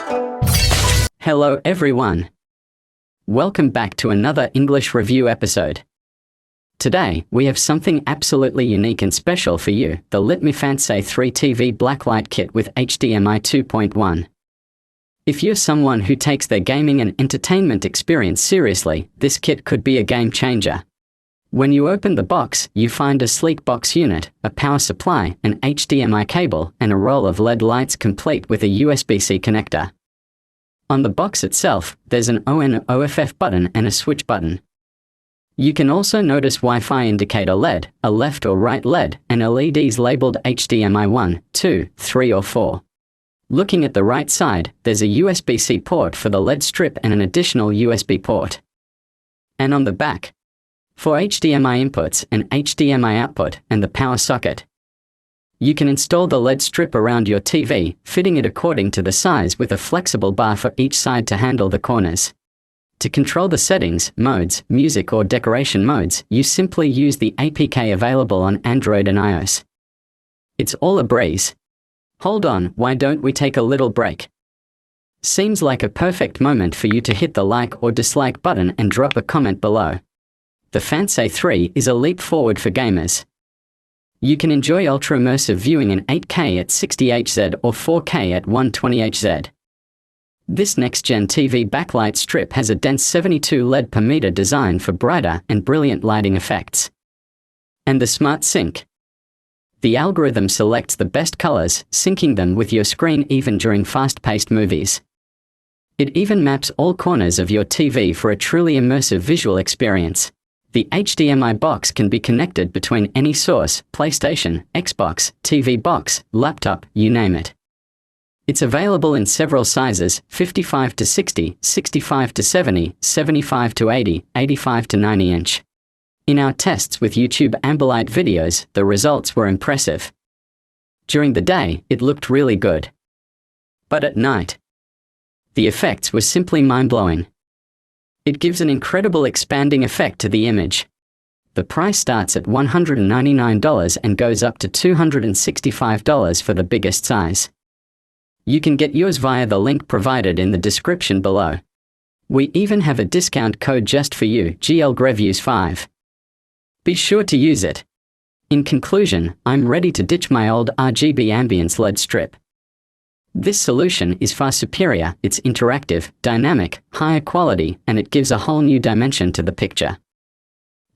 Hello everyone. Welcome back to another English review episode. Today, we have something absolutely unique and special for you, the Lytmi Fantsay 3 TV Blacklight Kit with HDMI 2.1. If you're someone who takes their gaming and entertainment experience seriously, this kit could be a game changer. When you open the box, you find a sleek box unit, a power supply, an HDMI cable, and a roll of LED lights complete with a USB-C connector. On the box itself, there's an on/off button and a switch button. You can also notice Wi-Fi indicator LED, a left or right LED, and LEDs labeled HDMI 1, 2, 3 or 4. Looking at the right side, there's a USB-C port for the LED strip and an additional USB port. And on the back, for HDMI inputs, an HDMI output, and the power socket. You can install the LED strip around your TV, fitting it according to the size with a flexible bar for each side to handle the corners. To control the settings, modes, music or decoration modes, you simply use the APK available on Android and iOS. It's all a breeze. Hold on, why don't we take a little break? Seems like a perfect moment for you to hit the like or dislike button and drop a comment below. The Fantsay 3 is a leap forward for gamers. You can enjoy ultra-immersive viewing in 8K at 60Hz or 4K at 120Hz. This next-gen TV backlight strip has a dense 72 LED per meter design for brighter and brilliant lighting effects. And the Smart Sync. The algorithm selects the best colors, syncing them with your screen even during fast-paced movies. It even maps all corners of your TV for a truly immersive visual experience. The HDMI box can be connected between any source, PlayStation, Xbox, TV box, laptop, you name it. It's available in several sizes, 55 to 60, 65 to 70, 75 to 80, 85 to 90 inch. In our tests with YouTube Ambilight videos, the results were impressive. During the day, it looked really good. But at night, the effects were simply mind-blowing. It gives an incredible expanding effect to the image. The price starts at $199 and goes up to $265 for the biggest size. You can get yours via the link provided in the description below. We even have a discount code just for you, ByGLG5. Be sure to use it. In conclusion, I'm ready to ditch my old RGB ambience LED strip. This solution is far superior, it's interactive, dynamic, higher quality, and it gives a whole new dimension to the picture.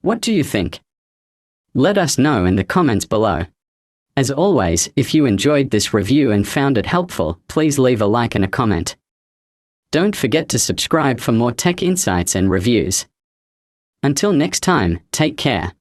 What do you think? Let us know in the comments below. As always, if you enjoyed this review and found it helpful, please leave a like and a comment. Don't forget to subscribe for more tech insights and reviews. Until next time, take care.